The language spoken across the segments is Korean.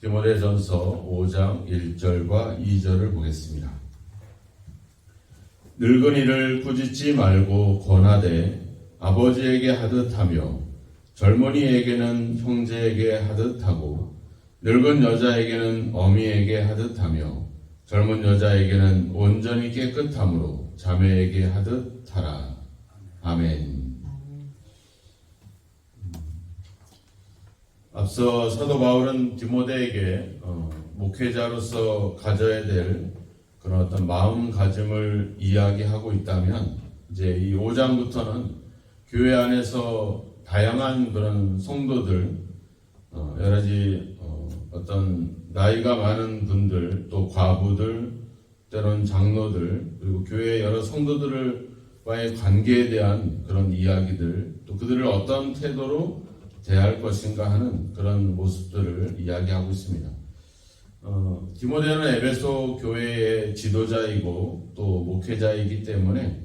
디모데전서 5장 1절과 2절을 보겠습니다. 늙은이를 꾸짖지 말고 권하되 아버지에게 하듯 하며 젊은이에게는 형제에게 하듯 하고 늙은 여자에게는 어미에게 하듯 하며 젊은 여자에게는 온전히 깨끗함으로 자매에게 하듯 하라. 아멘. 앞서 사도 바울은 디모데에게 목회자로서 가져야 될 그런 어떤 마음가짐을 이야기하고 있다면, 이제 이 5장부터는 교회 안에서 다양한 그런 성도들, 여러 가지 어떤 나이가 많은 분들, 또 과부들, 때로는 장로들, 그리고 교회의 여러 성도들과의 관계에 대한 그런 이야기들, 또 그들을 어떤 태도로 대할 것인가 하는 그런 모습들을 이야기하고 있습니다. 디모데는 에베소 교회의 지도자이고 또 목회자이기 때문에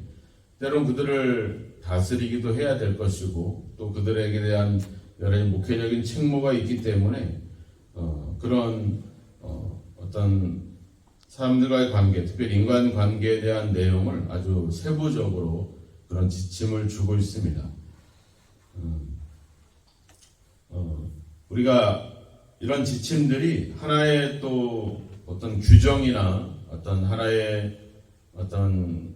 때론 그들을 다스리기도 해야 될 것이고, 또 그들에게 대한 여러 목회적인 책무가 있기 때문에 그런 어떤 사람들과의 관계, 특별히 인간 관계에 대한 내용을 아주 세부적으로 그런 지침을 주고 있습니다. 우리가 이런 지침들이 하나의 또 어떤 규정이나 어떤 하나의 어떤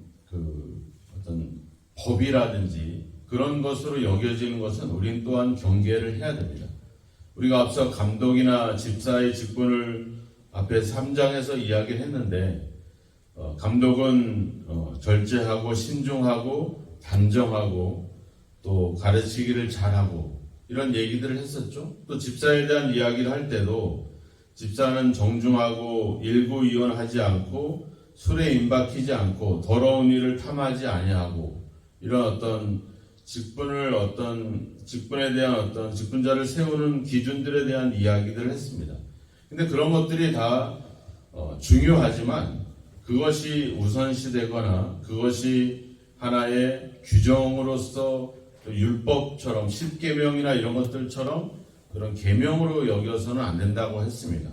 법이라든지 그런 것으로 여겨지는 것은 우린 또한 경계를 해야 됩니다. 우리가 앞서 감독이나 집사의 직분을 앞에 3장에서 이야기를 했는데, 감독은 절제하고 신중하고 단정하고 또 가르치기를 잘하고 이런 얘기들을 했었죠. 또 집사에 대한 이야기를 할 때도 집사는 정중하고 일구이원하지 않고 술에 임박히지 않고 더러운 일을 탐하지 아니하고, 이런 어떤 직분에 대한 어떤 직분자를 세우는 기준들에 대한 이야기들을 했습니다. 근데 그런 것들이 다 중요하지만 그것이 우선시되거나 그것이 하나의 규정으로서 율법처럼 십계명이나 이런 것들처럼 그런 계명으로 여겨서는 안 된다고 했습니다.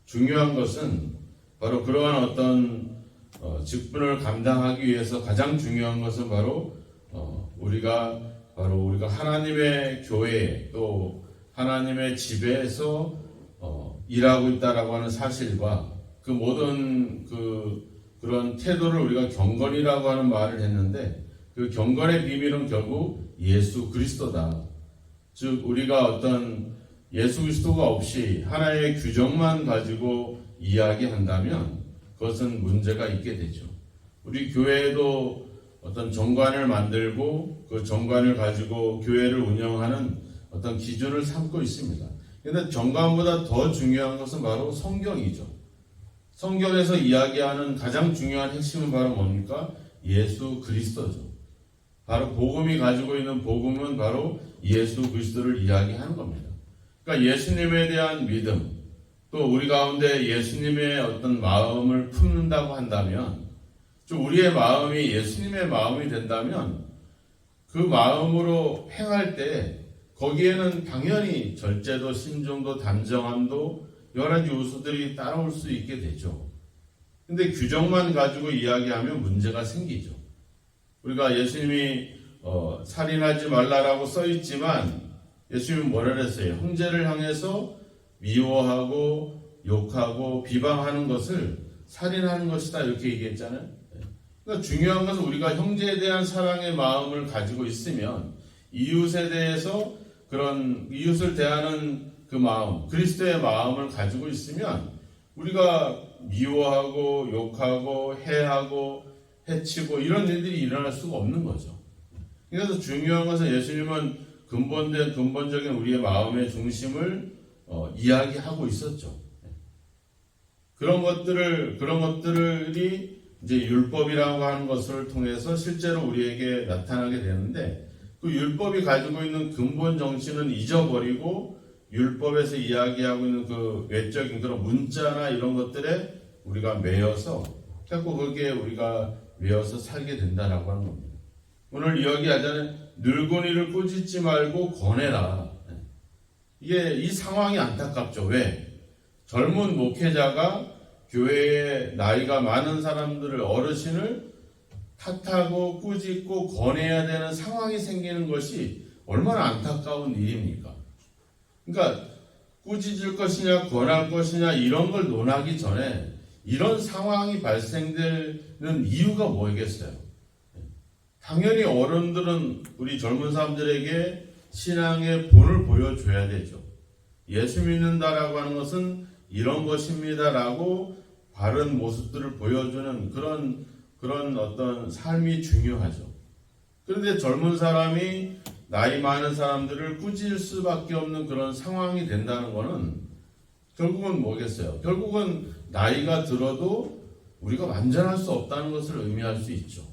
중요한 것은 바로 그러한 어떤 직분을 감당하기 위해서 가장 중요한 것은 바로 우리가 하나님의 교회, 또 하나님의 집에서 일하고 있다라고 하는 사실과 그 모든 그런 태도를 우리가 경건이라고 하는 말을 했는데, 그 경건의 비밀은 결국 예수 그리스도다. 즉 우리가 어떤 예수 그리스도가 없이 하나의 규정만 가지고 이야기한다면 그것은 문제가 있게 되죠. 우리 교회에도 어떤 정관을 만들고 그 정관을 가지고 교회를 운영하는 어떤 기준을 삼고 있습니다. 그런데 정관보다 더 중요한 것은 바로 성경이죠. 성경에서 이야기하는 가장 중요한 핵심은 바로 뭡니까? 예수 그리스도죠. 바로 복음이 가지고 있는 복음은 바로 예수 그리스도를 이야기하는 겁니다. 그러니까 예수님에 대한 믿음, 또 우리 가운데 예수님의 어떤 마음을 품는다고 한다면, 좀 우리의 마음이 예수님의 마음이 된다면 그 마음으로 행할 때 거기에는 당연히 절제도 신중도 단정함도 여러 가지 요소들이 따라올 수 있게 되죠. 근데 규정만 가지고 이야기하면 문제가 생기죠. 우리가 예수님이 살인하지 말라라고 써있지만 예수님이 뭐라 그랬어요? 형제를 향해서 미워하고 욕하고 비방하는 것을 살인하는 것이다, 이렇게 얘기했잖아요. 그러니까 중요한 것은 우리가 형제에 대한 사랑의 마음을 가지고 있으면 이웃에 대해서 그런 이웃을 대하는 그 마음, 그리스도의 마음을 가지고 있으면 우리가 미워하고 욕하고 해하고 해치고 이런 일들이 일어날 수가 없는 거죠. 그래서 중요한 것은 예수님은 근본적인 우리의 마음의 중심을 이야기하고 있었죠. 그런 것들이 이제 율법이라고 하는 것을 통해서 실제로 우리에게 나타나게 되는데, 그 율법이 가지고 있는 근본 정신은 잊어버리고 율법에서 이야기하고 있는 그 외적인 그런 문자나 이런 것들에 우리가 매여서 자꾸 거기에 우리가 매여서 살게 된다라고 하는 겁니다. 오늘 이야기하자면 늙은이를 꾸짖지 말고 권해라. 이게 이 상황이 안타깝죠. 왜? 젊은 목회자가 교회에 나이가 많은 사람들을, 어르신을 탓하고 꾸짖고 권해야 되는 상황이 생기는 것이 얼마나 안타까운 일입니까? 그러니까 꾸짖을 것이냐 권할 것이냐 이런 걸 논하기 전에 이런 상황이 발생되는 이유가 뭐겠어요? 당연히 어른들은 우리 젊은 사람들에게 신앙의 본을 보여줘야 되죠. 예수 믿는다라고 하는 것은 이런 것입니다라고 바른 모습들을 보여주는 그런 어떤 삶이 중요하죠. 그런데 젊은 사람이 나이 많은 사람들을 꾸짖을 수밖에 없는 그런 상황이 된다는 것은 결국은 뭐겠어요? 결국은 나이가 들어도 우리가 완전할 수 없다는 것을 의미할 수 있죠.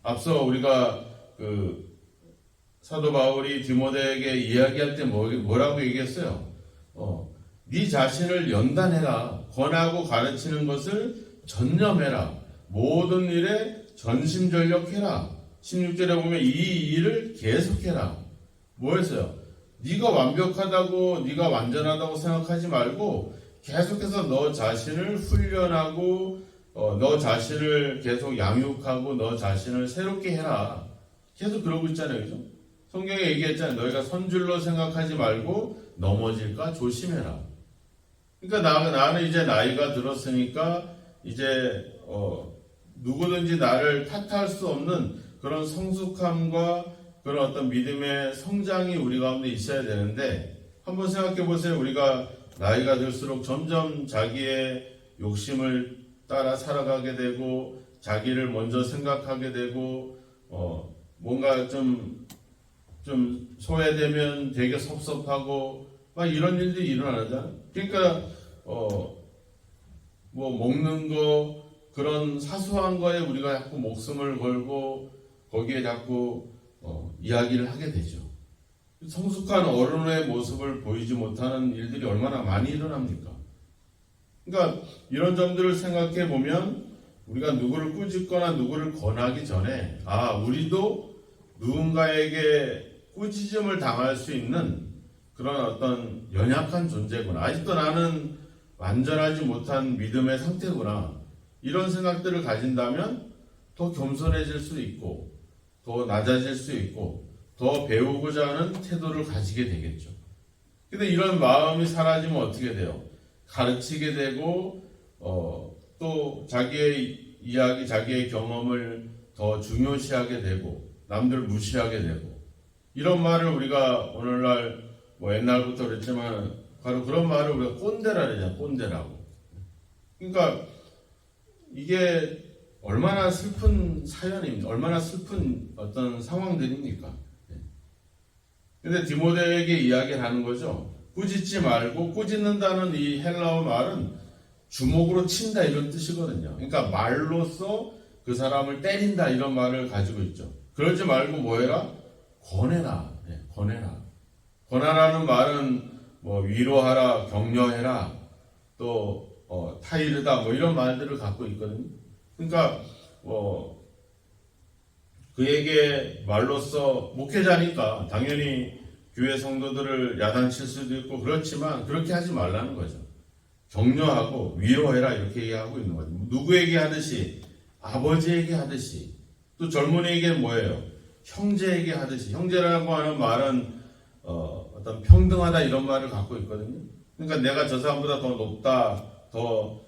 앞서 우리가 사도 바울이 디모데에게 이야기할 때 뭐라고 얘기했어요? 네 자신을 연단해라. 권하고 가르치는 것을 전념해라. 모든 일에 전심전력해라. 16절에 보면 이 일을 계속해라. 뭐였어요? 네가 완벽하다고, 네가 완전하다고 생각하지 말고 계속해서 너 자신을 훈련하고 너 자신을 계속 양육하고 너 자신을 새롭게 해라. 계속 그러고 있잖아요. 그죠? 성경에 얘기했잖아요. 너희가 선줄로 생각하지 말고 넘어질까 조심해라. 그러니까 나는 이제 나이가 들었으니까 이제 누구든지 나를 탓할 수 없는 그런 성숙함과 그런 어떤 믿음의 성장이 우리 가운데 있어야 되는데, 한번 생각해 보세요. 우리가 나이가 들수록 점점 자기의 욕심을 따라 살아가게 되고 자기를 먼저 생각하게 되고 뭔가 좀 소외되면 되게 섭섭하고 막 이런 일들이 일어나잖아요. 그러니까 뭐 먹는 거 그런 사소한 거에 우리가 자꾸 목숨을 걸고 거기에 자꾸 이야기를 하게 되죠. 성숙한 어른의 모습을 보이지 못하는 일들이 얼마나 많이 일어납니까? 그러니까 이런 점들을 생각해 보면 우리가 누구를 꾸짖거나 누구를 권하기 전에 우리도 누군가에게 꾸짖음을 당할 수 있는 그런 어떤 연약한 존재구나. 아직도 나는 완전하지 못한 믿음의 상태구나. 이런 생각들을 가진다면 더 겸손해질 수 있고 더 낮아질 수 있고 더 배우고자 하는 태도를 가지게 되겠죠. 근데 이런 마음이 사라지면 어떻게 돼요? 가르치게 되고 또 자기의 이야기, 자기의 경험을 더 중요시하게 되고 남들 무시하게 되고, 이런 말을 우리가 오늘날 옛날부터 그랬지만 바로 그런 말을 우리가 꼰대라 그러잖아요. 꼰대라고. 그러니까 이게 얼마나 슬픈 사연입니까? 얼마나 슬픈 어떤 상황들입니까? 근데 디모데에게 이야기를 하는 거죠. 꾸짖지 말고, 꾸짖는다는 이 헬라어 말은 주먹으로 친다 이런 뜻이거든요. 그러니까 말로써 그 사람을 때린다 이런 말을 가지고 있죠. 그러지 말고 뭐해라? 권해라. 권해라. 권하라는 말은 위로하라, 격려해라, 또 타이르다 이런 말들을 갖고 있거든요. 그러니까 그에게 말로써 목회자니까 당연히 교회 성도들을 야단칠 수도 있고 그렇지만 그렇게 하지 말라는 거죠. 격려하고 위로해라 이렇게 얘기하고 있는 거죠. 누구에게 하듯이, 아버지에게 하듯이, 또 젊은이에게 뭐예요? 형제에게 하듯이. 형제라고 하는 말은 어떤 평등하다 이런 말을 갖고 있거든요. 그러니까 내가 저 사람보다 더 높다, 더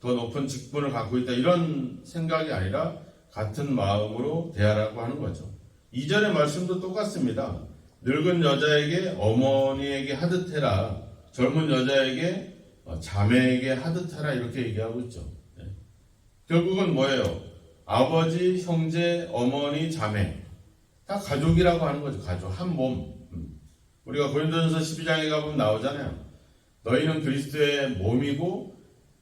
높은 직분을 갖고 있다 이런 생각이 아니라 같은 마음으로 대하라고 하는 거죠. 2절의 말씀도 똑같습니다. 늙은 여자에게 어머니에게 하듯 해라. 젊은 여자에게 자매에게 하듯 해라. 이렇게 얘기하고 있죠. 결국은 뭐예요? 아버지, 형제, 어머니, 자매 다 가족이라고 하는 거죠. 가족, 한 몸. 우리가 고린도전서 12장에 가보면 나오잖아요. 너희는 그리스도의 몸이고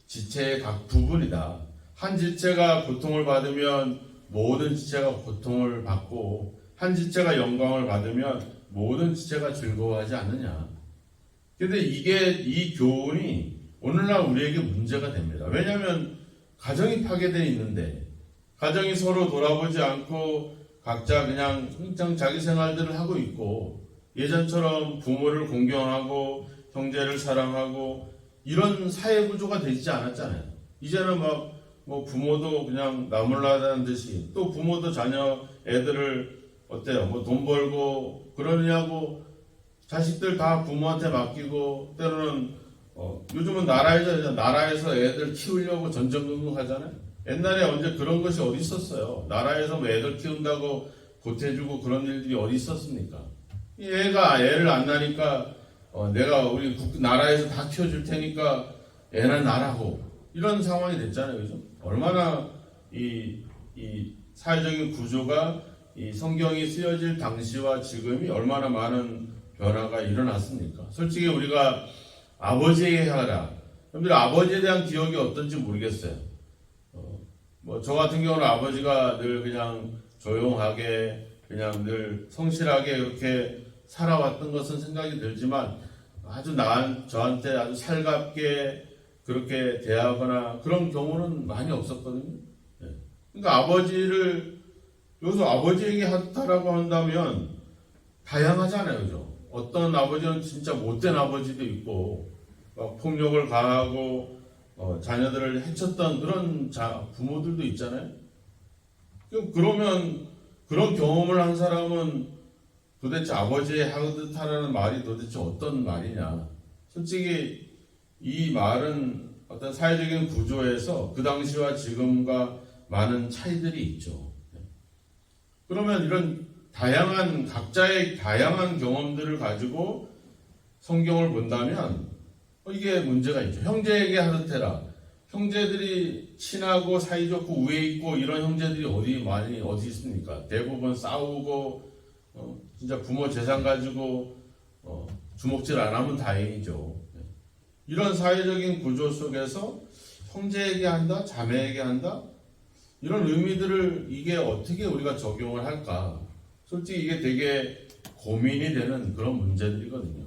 지체의 각 부분이다. 한 지체가 고통을 받으면 모든 지체가 고통을 받고, 한 지체가 영광을 받으면 모든 지체가 즐거워하지 않느냐. 근데 이 교훈이 오늘날 우리에게 문제가 됩니다. 왜냐하면 가정이 파괴되어 있는데, 가정이 서로 돌아보지 않고 각자 그냥 자기 생활들을 하고 있고, 예전처럼 부모를 공경하고 형제를 사랑하고 이런 사회 구조가 되지 않았잖아요. 이제는 뭐 부모도 그냥 나몰라다는 듯이 또 부모도 자녀 애들을 어때요? 뭐 돈 벌고 그러느냐고 자식들 다 부모한테 맡기고 때로는 요즘은 나라에서 애들 키우려고 전전긍긍하잖아요. 옛날에 언제 그런 것이 어디 있었어요? 나라에서 뭐 애들 키운다고 보태주고 그런 일들이 어디 있었습니까? 이 애가 애를 안 낳으니까 내가 우리 나라에서 다 키워줄 테니까 애는 낳으라고 이런 상황이 됐잖아요. 그죠? 얼마나 이 사회적인 구조가 이 성경이 쓰여질 당시와 지금이 얼마나 많은 변화가 일어났습니까? 솔직히 우리가 아버지에게 하라. 여러분들 아버지에 대한 기억이 어떤지 모르겠어요. 뭐 저 같은 경우는 아버지가 늘 그냥 조용하게 그냥 늘 성실하게 그렇게 살아왔던 것은 생각이 들지만 아주 저한테 아주 살갑게 그렇게 대하거나 그런 경우는 많이 없었거든요. 그러니까 여기서 아버지에게 하라고 한다면 다양하잖아요. 그죠? 어떤 아버지는 진짜 못된 아버지도 있고 막 폭력을 가하고 자녀들을 해쳤던 그런 부모들도 있잖아요. 그러면 그런 경험을 한 사람은 도대체 아버지의 하듯 하라는 말이 도대체 어떤 말이냐. 솔직히 이 말은 어떤 사회적인 구조에서 그 당시와 지금과 많은 차이들이 있죠. 그러면 이런 각자의 다양한 경험들을 가지고 성경을 본다면 이게 문제가 있죠. 형제에게 하듯 해라. 형제들이 친하고 사이좋고 우애 있고 이런 형제들이 어디 있습니까? 대부분 싸우고 진짜 부모 재산 가지고 주먹질 안 하면 다행이죠. 이런 사회적인 구조 속에서 형제에게 한다, 자매에게 한다 이런 의미들을 이게 어떻게 우리가 적용을 할까? 솔직히 이게 되게 고민이 되는 그런 문제들이거든요.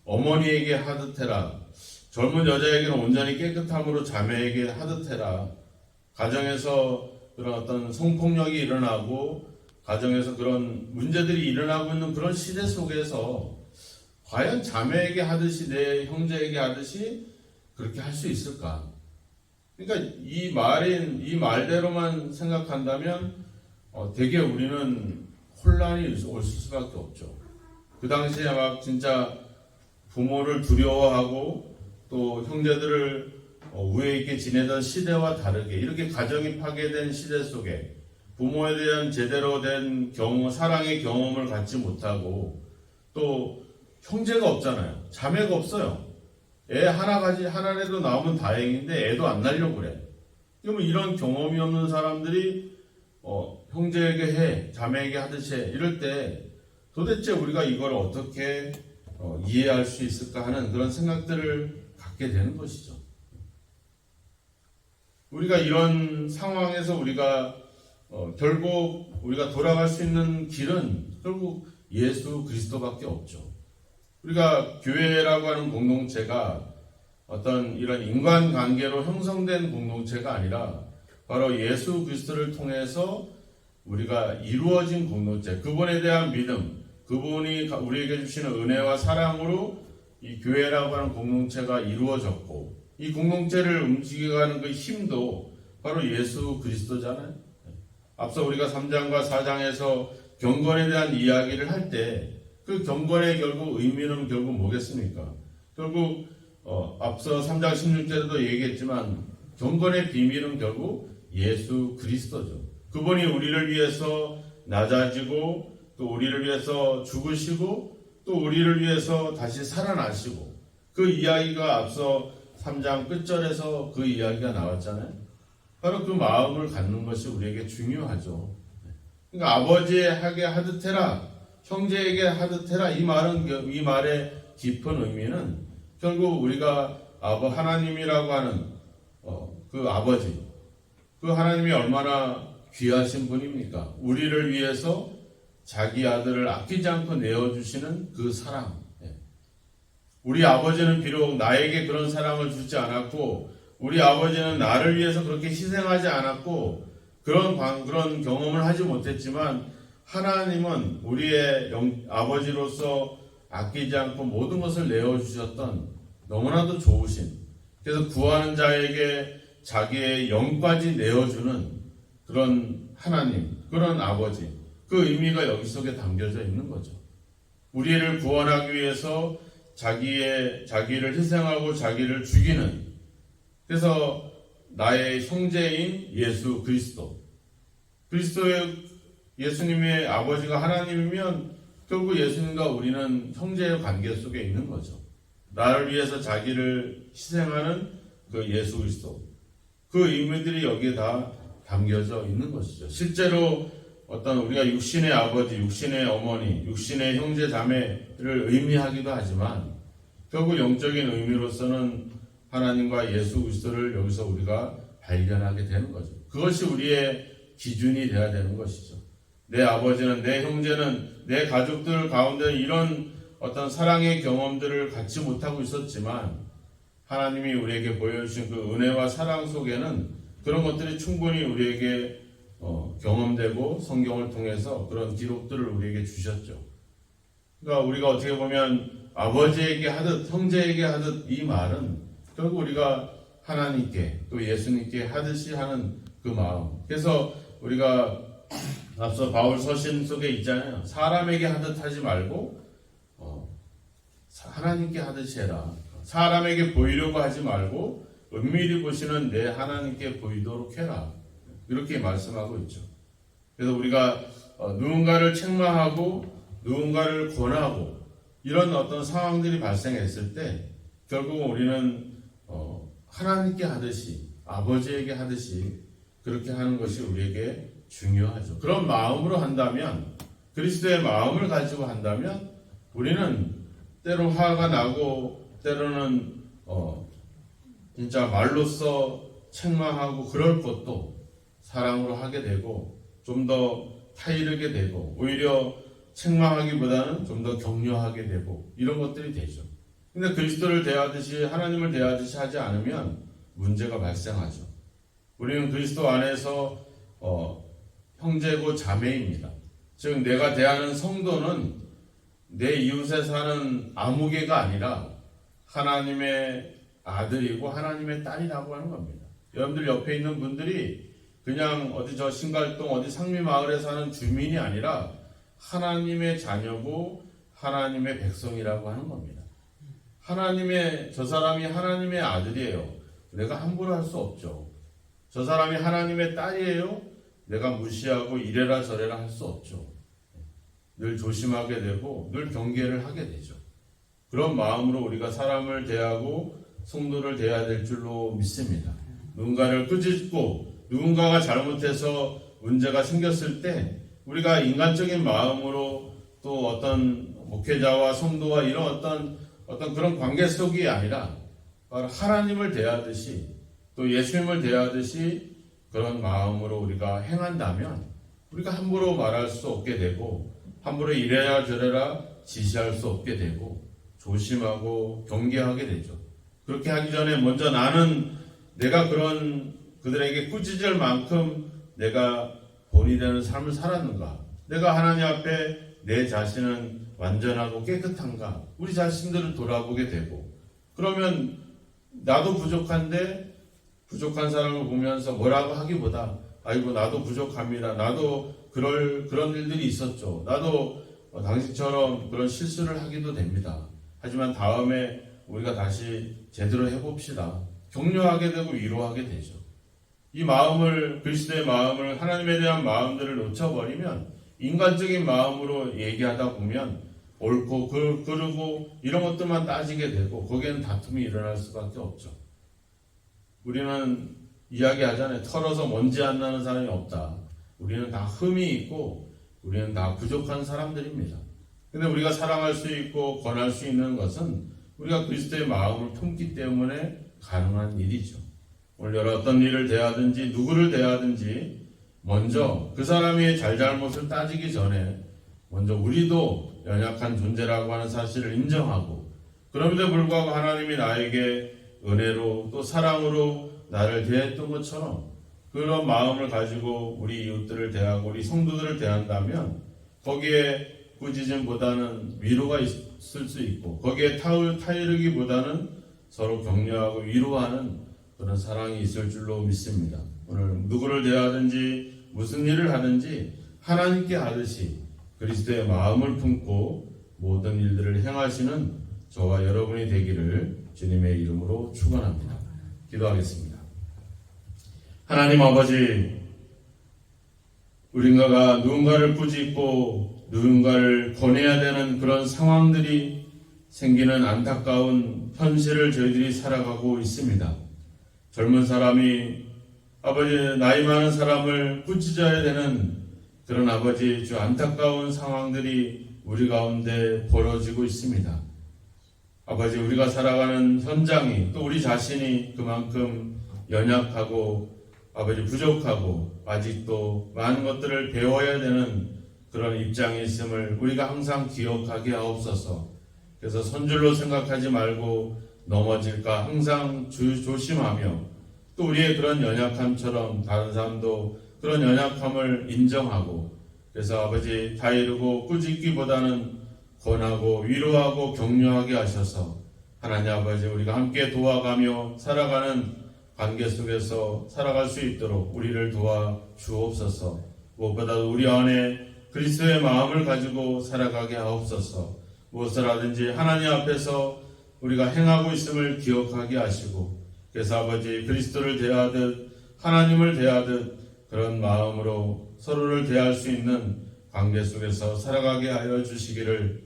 어머니에게 하듯 해라. 젊은 여자에게는 온전히 깨끗함으로 자매에게 하듯 해라. 가정에서 그런 어떤 성폭력이 일어나고 가정에서 그런 문제들이 일어나고 있는 그런 시대 속에서 과연 자매에게 하듯이 내 형제에게 하듯이 그렇게 할 수 있을까? 그러니까 이 말대로만 생각한다면 되게 우리는 혼란이 올 수밖에 없죠. 그 당시에 막 진짜 부모를 두려워하고 또 형제들을 우애 있게 지내던 시대와 다르게 이렇게 가정이 파괴된 시대 속에 부모에 대한 제대로 된 사랑의 경험을 갖지 못하고 또 형제가 없잖아요. 자매가 없어요. 애 하나라도 나오면 다행인데 애도 안 낳으려고 그래. 그러면 이런 경험이 없는 사람들이 형제에게 해, 자매에게 하듯이 해. 이럴 때 도대체 우리가 이걸 어떻게 이해할 수 있을까 하는 그런 생각들을 갖게 되는 것이죠. 우리가 이런 상황에서 결국 우리가 돌아갈 수 있는 길은 결국 예수 그리스도밖에 없죠. 우리가 교회라고 하는 공동체가 어떤 이런 인간관계로 형성된 공동체가 아니라 바로 예수 그리스도를 통해서 우리가 이루어진 공동체, 그분에 대한 믿음, 그분이 우리에게 주시는 은혜와 사랑으로 이 교회라고 하는 공동체가 이루어졌고 이 공동체를 움직여가는 그 힘도 바로 예수 그리스도잖아요. 앞서 우리가 3장과 4장에서 경건에 대한 이야기를 할 때 그 경건의 결국 의미는 결국 뭐겠습니까? 결국 앞서 3장 16절에도 얘기했지만 경건의 비밀은 결국 예수 그리스도죠. 그분이 우리를 위해서 낮아지고 또 우리를 위해서 죽으시고 또 우리를 위해서 다시 살아나시고 그 이야기가 앞서 3장 끝절에서 그 이야기가 나왔잖아요. 바로 그 마음을 갖는 것이 우리에게 중요하죠. 그러니까 아버지에게 하듯 해라, 형제에게 하듯 해라 이 말의 깊은 의미는 결국 우리가 하나님이라고 하는 그 아버지, 그 하나님이 얼마나 귀하신 분입니까? 우리를 위해서 자기 아들을 아끼지 않고 내어주시는 그 사랑. 우리 아버지는 비록 나에게 그런 사랑을 주지 않았고 우리 아버지는 나를 위해서 그렇게 희생하지 않았고 그런 경험을 하지 못했지만 하나님은 우리의 아버지로서 아끼지 않고 모든 것을 내어주셨던 너무나도 좋으신, 그래서 구하는 자에게 자기의 영까지 내어주는 그런 하나님, 그런 아버지, 그 의미가 여기 속에 담겨져 있는 거죠. 우리를 구원하기 위해서 자기를 희생하고 자기를 죽이는, 그래서 나의 형제인 예수 그리스도의 예수님의 아버지가 하나님이면 결국 예수님과 우리는 형제의 관계 속에 있는 거죠. 나를 위해서 자기를 희생하는 그 예수 그리스도, 그 의미들이 여기에 다 담겨져 있는 것이죠. 실제로 어떤 우리가 육신의 아버지, 육신의 어머니, 육신의 형제 자매를 의미하기도 하지만 결국 영적인 의미로서는 하나님과 예수 그리스도를 여기서 우리가 발견하게 되는 거죠. 그것이 우리의 기준이 되어야 되는 것이죠. 내 아버지는, 내 형제는, 내 가족들 가운데 이런 어떤 사랑의 경험들을 갖지 못하고 있었지만 하나님이 우리에게 보여주신 그 은혜와 사랑 속에는 그런 것들이 충분히 우리에게 경험되고 성경을 통해서 그런 기록들을 우리에게 주셨죠. 그러니까 우리가 어떻게 보면 아버지에게 하듯 형제에게 하듯 이 말은 결국 우리가 하나님께 또 예수님께 하듯이 하는 그 마음. 그래서 우리가 앞서 바울 서신 속에 있잖아요. 사람에게 하듯 하지 말고 하나님께 하듯이 해라. 사람에게 보이려고 하지 말고 은밀히 보시는 내 하나님께 보이도록 해라. 이렇게 말씀하고 있죠. 그래서 우리가 누군가를 책망하고 누군가를 권하고 이런 어떤 상황들이 발생했을 때 결국 우리는 하나님께 하듯이 아버지에게 하듯이 그렇게 하는 것이 우리에게 중요하죠. 그런 마음으로 한다면, 그리스도의 마음을 가지고 한다면 우리는 때로 화가 나고 때로는 진짜 말로써 책망하고 그럴 것도 사랑으로 하게 되고 좀 더 타이르게 되고 오히려 책망하기보다는 좀 더 격려하게 되고 이런 것들이 되죠. 근데 그리스도를 대하듯이 하나님을 대하듯이 하지 않으면 문제가 발생하죠. 우리는 그리스도 안에서 형제고 자매입니다. 즉 내가 대하는 성도는 내 이웃에 사는 아무개가 아니라 하나님의 아들이고 하나님의 딸이라고 하는 겁니다. 여러분들 옆에 있는 분들이 그냥 어디 저 신갈동 어디 상미마을에 사는 주민이 아니라 하나님의 자녀고 하나님의 백성이라고 하는 겁니다. 저 사람이 하나님의 아들이에요. 내가 함부로 할 수 없죠. 저 사람이 하나님의 딸이에요. 내가 무시하고 이래라 저래라 할 수 없죠. 늘 조심하게 되고 늘 경계를 하게 되죠. 그런 마음으로 우리가 사람을 대하고 성도를 대해야 될 줄로 믿습니다. 누군가를 꾸짖고 누군가가 잘못해서 문제가 생겼을 때 우리가 인간적인 마음으로 또 어떤 목회자와 성도와 이런 어떤 그런 관계 속이 아니라 바로 하나님을 대하듯이 또 예수님을 대하듯이 그런 마음으로 우리가 행한다면 우리가 함부로 말할 수 없게 되고 함부로 이래라 저래라 지시할 수 없게 되고 조심하고 경계하게 되죠. 그렇게 하기 전에 먼저 내가 그런 그들에게 꾸짖을 만큼 내가 본이 되는 삶을 살았는가? 내가 하나님 앞에 내 자신은 완전하고 깨끗한가? 우리 자신들을 돌아보게 되고 그러면 나도 부족한데 부족한 사람을 보면서 뭐라고 하기보다 아이고 나도 부족합니다. 나도 그런 일들이 있었죠. 나도 당신처럼 그런 실수를 하기도 됩니다. 하지만 다음에 우리가 다시 제대로 해봅시다. 격려하게 되고 위로하게 되죠. 이 마음을 그리스도의 마음을 하나님에 대한 마음들을 놓쳐버리면 인간적인 마음으로 얘기하다 보면 옳고 그르고 이런 것들만 따지게 되고 거기에는 다툼이 일어날 수밖에 없죠. 우리는 이야기하잖아요. 털어서 먼지 안 나는 사람이 없다. 우리는 다 흠이 있고 우리는 다 부족한 사람들입니다. 근데 우리가 사랑할 수 있고 권할 수 있는 것은 우리가 그리스도의 마음을 품기 때문에 가능한 일이죠. 오늘 여러 어떤 일을 대하든지 누구를 대하든지 먼저 그 사람의 잘잘못을 따지기 전에 먼저 우리도 연약한 존재라고 하는 사실을 인정하고 그럼에도 불구하고 하나님이 나에게 은혜로 또 사랑으로 나를 대했던 것처럼 그런 마음을 가지고 우리 이웃들을 대하고 우리 성도들을 대한다면 거기에 꾸짖음보다는 위로가 있을 수 있고 거기에 타이르기보다는 서로 격려하고 위로하는 그런 사랑이 있을 줄로 믿습니다. 오늘 누구를 대하든지 무슨 일을 하든지 하나님께 하듯이 그리스도의 마음을 품고 모든 일들을 행하시는 저와 여러분이 되기를 주님의 이름으로 축원합니다. 기도하겠습니다. 하나님 아버지, 우리가 누군가를 꾸짖고 누군가를 권해야 되는 그런 상황들이 생기는 안타까운 현실을 저희들이 살아가고 있습니다. 젊은 사람이 아버지 나이 많은 사람을 꾸짖어야 되는 그런 아버지 주 안타까운 상황들이 우리 가운데 벌어지고 있습니다. 아버지 우리가 살아가는 현장이 또 우리 자신이 그만큼 연약하고 아버지 부족하고 아직도 많은 것들을 배워야 되는 그런 입장에 있음을 우리가 항상 기억하게 하옵소서. 그래서 선줄로 생각하지 말고 넘어질까 항상 조심하며 또 우리의 그런 연약함처럼 다른 사람도 그런 연약함을 인정하고 그래서 아버지 다이르고 꾸짖기보다는 권하고 위로하고 격려하게 하셔서 하나님 아버지 우리가 함께 도와가며 살아가는 관계 속에서 살아갈 수 있도록 우리를 도와 주옵소서. 무엇보다도 우리 안에 그리스도의 마음을 가지고 살아가게 하옵소서. 무엇을 하든지 하나님 앞에서 우리가 행하고 있음을 기억하게 하시고 그래서 아버지 그리스도를 대하듯 하나님을 대하듯 그런 마음으로 서로를 대할 수 있는 관계 속에서 살아가게 하여 주시기를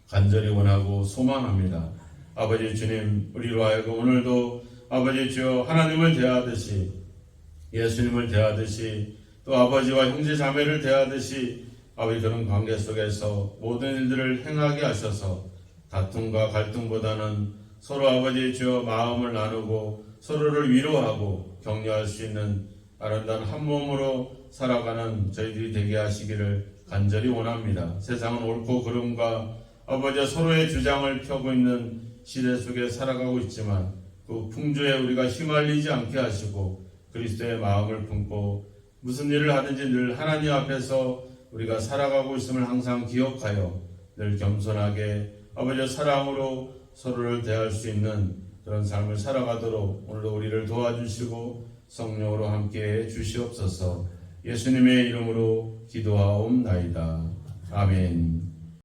간절히 원하고 소망합니다. 아버지 주님 우리로 하여금 오늘도 아버지 주여 하나님을 대하듯이 예수님을 대하듯이 또 아버지와 형제 자매를 대하듯이 아버지 그런 관계 속에서 모든 일들을 행하게 하셔서 다툼과 갈등보다는 서로 아버지 주여 마음을 나누고 서로를 위로하고 격려할 수 있는 아름다운 한 몸으로 살아가는 저희들이 되게 하시기를 간절히 원합니다. 세상은 옳고 그름과 아버지 서로의 주장을 펴고 있는 시대 속에 살아가고 있지만 그 풍조에 우리가 휘말리지 않게 하시고 그리스도의 마음을 품고 무슨 일을 하든지 늘 하나님 앞에서 우리가 살아가고 있음을 항상 기억하여 늘 겸손하게 아버지의 사랑으로 서로를 대할 수 있는 그런 삶을 살아가도록 오늘도 우리를 도와주시고 성령으로 함께해 주시옵소서. 예수님의 이름으로 기도하옵나이다. 아멘.